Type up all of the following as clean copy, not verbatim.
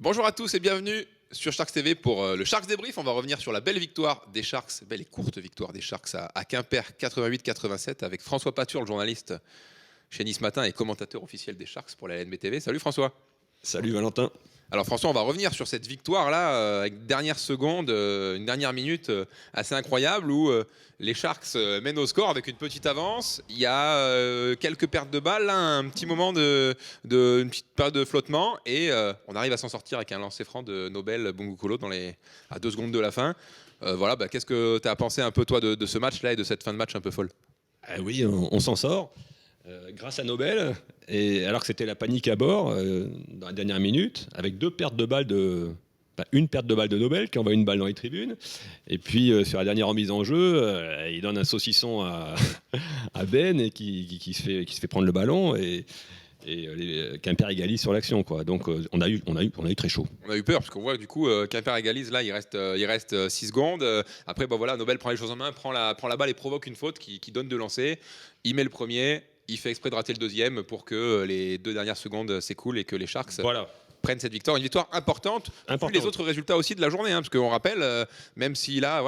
Bonjour à tous et bienvenue sur Sharks TV pour le Sharks Débrief. On va revenir sur la belle victoire des Sharks, belle et courte victoire des Sharks à Quimper 88-87 avec François Patur, le journaliste chez Nice Matin et commentateur officiel des Sharks pour la LNB TV. Salut François. Salut Valentin. Alors François, on va revenir sur cette victoire-là avec une dernière seconde, une dernière minute assez incroyable où les Sharks mènent au score avec une petite avance. Il y a quelques pertes de balles, là, un petit moment une petite période de flottement et on arrive à s'en sortir avec un lancer franc de Nobel Bungukolo à 2 secondes de la fin. Qu'est-ce que tu as pensé un peu toi de ce match-là et de cette fin de match un peu folle? Oui, on s'en sort. Grâce à Nobel, et alors que c'était la panique à bord dans la dernière minute, avec une perte de balle de Nobel qui envoie une balle dans les tribunes, et puis sur la dernière remise en jeu, il donne un saucisson à Ben et qui se fait prendre le ballon et Quimper égalise sur l'action, quoi. Donc on a eu très chaud. On a eu peur parce qu'on voit que du coup Quimper égalise, là il reste 6 secondes. Après Nobel prend les choses en main, prend la balle et provoque une faute qui donne de lancer. Il met le premier. Il fait exprès de rater le deuxième pour que les 2 dernières secondes s'écoulent et que les Sharks prennent cette victoire. Une victoire importante, vu les autres résultats aussi de la journée. Parce qu'on rappelle, même si là,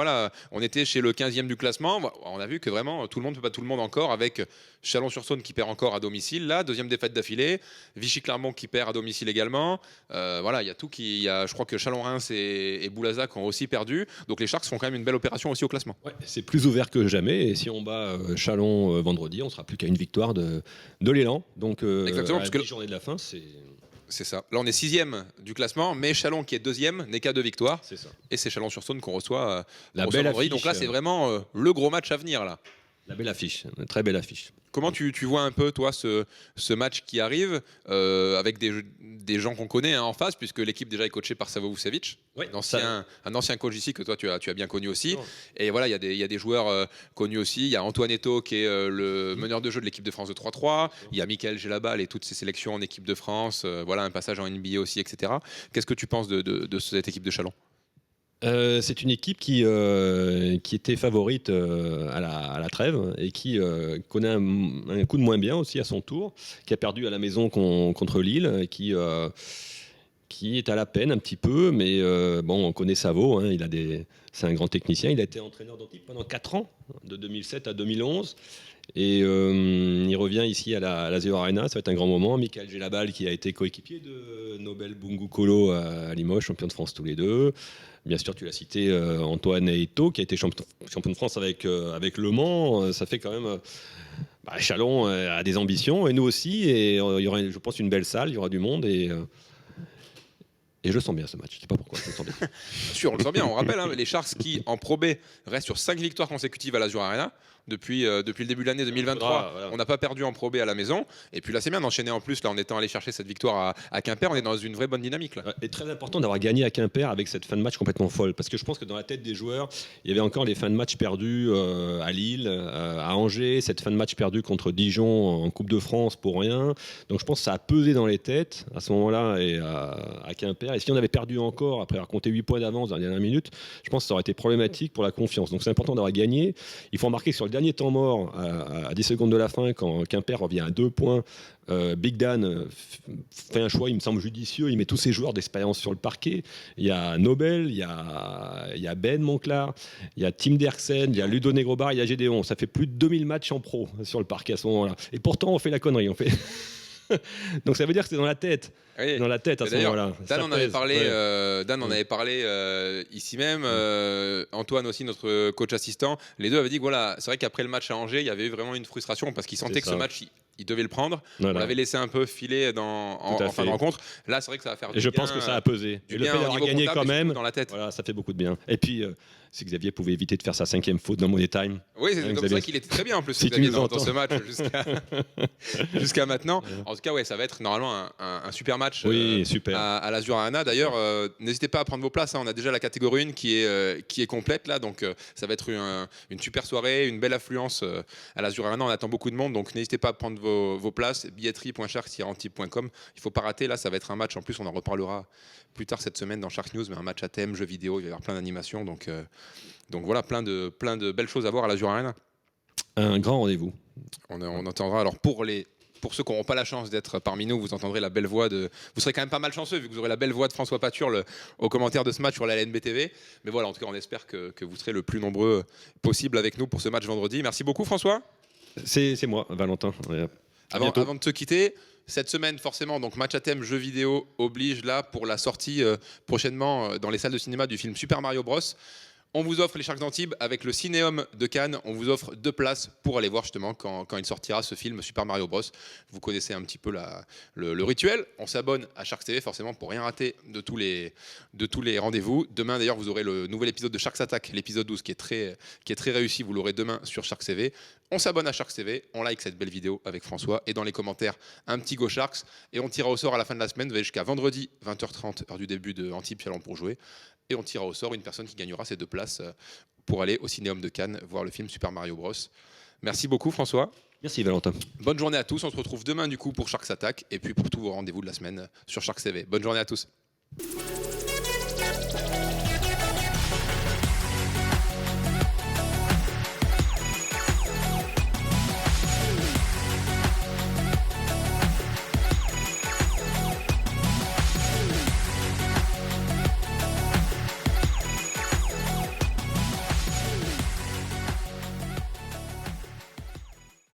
on était chez le 15e du classement, on a vu que vraiment tout le monde ne peut pas tout le monde encore, avec Chalon-sur-Saône qui perd encore à domicile. Là, 2e défaite d'affilée. Vichy-Clermont qui perd à domicile également. Il y a tout je crois que Chalon-Reims et Boulazac ont aussi perdu. Donc les Sharks font quand même une belle opération aussi au classement. Ouais, c'est plus ouvert que jamais. Et si on bat Chalon vendredi, on sera plus qu'à une victoire de l'élan. Donc exactement, à 10 journées de la fin, c'est ça. Là, on est 6e du classement, mais Chalon, qui est 2e, n'est qu'à 2 victoires. C'est ça. Et c'est Chalon-sur-Saône qu'on reçoit belle affiche. Donc là, c'est vraiment le gros match à venir, là. La belle affiche, une très belle affiche. Comment tu vois un peu, toi, ce match qui arrive avec des gens qu'on connaît en face, puisque l'équipe déjà est coachée par Savo Vucevic, un ancien coach ici que toi tu as bien connu aussi. Et voilà, il y a des joueurs connus aussi. Il y a Antoine Eto'o qui est le meneur de jeu de l'équipe de France de 3-3. Il y a Michael Gelabal et toutes ses sélections en équipe de France. Un passage en NBA aussi, etc. Qu'est-ce que tu penses de cette équipe de Chalon? C'est une équipe qui était favorite à la trêve et qui connaît un coup de moins bien aussi à son tour, qui a perdu à la maison contre Lille, et qui est à la peine un petit peu, mais on connaît Savo, hein, c'est un grand technicien, il a été entraîneur d'équipe pendant 4 ans, de 2007 à 2011. Et il revient ici à la Zéo Arena, ça va être un grand moment. Michael Gelabal qui a été coéquipier de Nobel Bungukolo à Limoges, champion de France tous les deux. Bien sûr, tu l'as cité, Antoine Eto'o qui a été champion de France avec Le Mans. Ça fait quand même... Chalon a des ambitions et nous aussi. Et il y aura, je pense, une belle salle, il y aura du monde et je sens bien ce match, je ne sais pas pourquoi, je le sens bien. Sûr, on le sent bien, on rappelle, les Sharks qui en Pro B restent sur 5 victoires consécutives à l'Azur Arena. Depuis le début de l'année 2023, on n'a pas perdu en Pro B à la maison. Et puis là, c'est bien d'enchaîner en plus, là, en étant allé chercher cette victoire à Quimper. On est dans une vraie bonne dynamique. Là. Et très important d'avoir gagné à Quimper avec cette fin de match complètement folle. Parce que je pense que dans la tête des joueurs, il y avait encore les fins de match perdues à Lille, à Angers, cette fin de match perdue contre Dijon en Coupe de France pour rien. Donc je pense que ça a pesé dans les têtes à ce moment-là et à Quimper. Et si on avait perdu encore, après avoir compté 8 points d'avance dans la dernière minute, je pense que ça aurait été problématique pour la confiance. Donc c'est important d'avoir gagné. Il faut remarquer que sur le dernier temps mort, à 10 secondes de la fin, quand Quimper revient à 2 points, Big Dan fait un choix, il me semble judicieux, il met tous ses joueurs d'expérience sur le parquet. Il y a Nobel, il y a Ben Monclar, il y a Tim Derksen, il y a Ludo Negrobar, il y a Gédéon. Ça fait plus de 2000 matchs en pro sur le parquet à ce moment-là. Et pourtant, on fait la connerie. Donc ça veut dire que c'est dans la tête. Oui. Dans la tête à ce moment-là. Dan en avait parlé, ici même. Antoine aussi, notre coach assistant. Les deux avaient dit que c'est vrai qu'après le match à Angers, il y avait eu vraiment une frustration parce qu'ils sentaient que ce match, ils devaient le prendre. Voilà. On l'avait laissé un peu filer en fin de rencontre. Là, c'est vrai que ça va faire du bien. Et je pense que ça a pesé. Et le fait d'avoir gagné quand même, dans la tête. Voilà, ça fait beaucoup de bien. Et puis, si Xavier pouvait éviter de faire sa 5e faute dans Money Time. Oui, c'est comme ça qu'il était très bien en plus, si Xavier, dans ce match jusqu'à maintenant. En tout cas, ça va être normalement un super match à l'Azur Arena. D'ailleurs, n'hésitez pas à prendre vos places. On a déjà la catégorie 1 qui est complète là. Donc, ça va être une super soirée, une belle affluence à l'Azur Arena. On attend beaucoup de monde. Donc, n'hésitez pas à prendre vos places. billetterie.sharks-antibes.com. Il ne faut pas rater. Là, ça va être un match. En plus, on en reparlera plus tard cette semaine dans Shark News. Mais un match à thème, jeux vidéo. Il va y avoir plein d'animations. Donc voilà, plein de belles choses à voir à l'Azur Arena. Un grand rendez-vous. On entendra alors pour les pour ceux qui n'auront pas la chance d'être parmi nous, vous entendrez la belle voix de... Vous serez quand même pas mal chanceux vu que vous aurez la belle voix de François Paturle au commentaire de ce match sur la LNB TV. Mais voilà, en tout cas, on espère que vous serez le plus nombreux possible avec nous pour ce match vendredi. Merci beaucoup François. C'est moi, Valentin. Avant de se quitter, cette semaine forcément, donc match à thème jeux vidéo oblige là pour la sortie prochainement dans les salles de cinéma du film Super Mario Bros. On vous offre les Sharks d'Antibes avec le Cinéum de Cannes. On vous offre 2 places pour aller voir justement quand il sortira ce film Super Mario Bros. Vous connaissez un petit peu le rituel. On s'abonne à Sharks TV forcément pour rien rater de tous les rendez-vous. Demain d'ailleurs vous aurez le nouvel épisode de Sharks Attack, l'épisode 12 qui est très réussi. Vous l'aurez demain sur Sharks TV. On s'abonne à Sharks TV, on like cette belle vidéo avec François et dans les commentaires un petit Go Sharks et on tirera au sort à la fin de la semaine. Vous avez jusqu'à vendredi 20h30 heure du début de Antibes Chalon pour jouer. Et on tirera au sort une personne qui gagnera ces 2 places pour aller au Cinéum de Cannes voir le film Super Mario Bros. Merci beaucoup François. Merci Valentin. Bonne journée à tous. On se retrouve demain du coup pour Sharks Attack et puis pour tous vos rendez-vous de la semaine sur Sharks TV. Bonne journée à tous.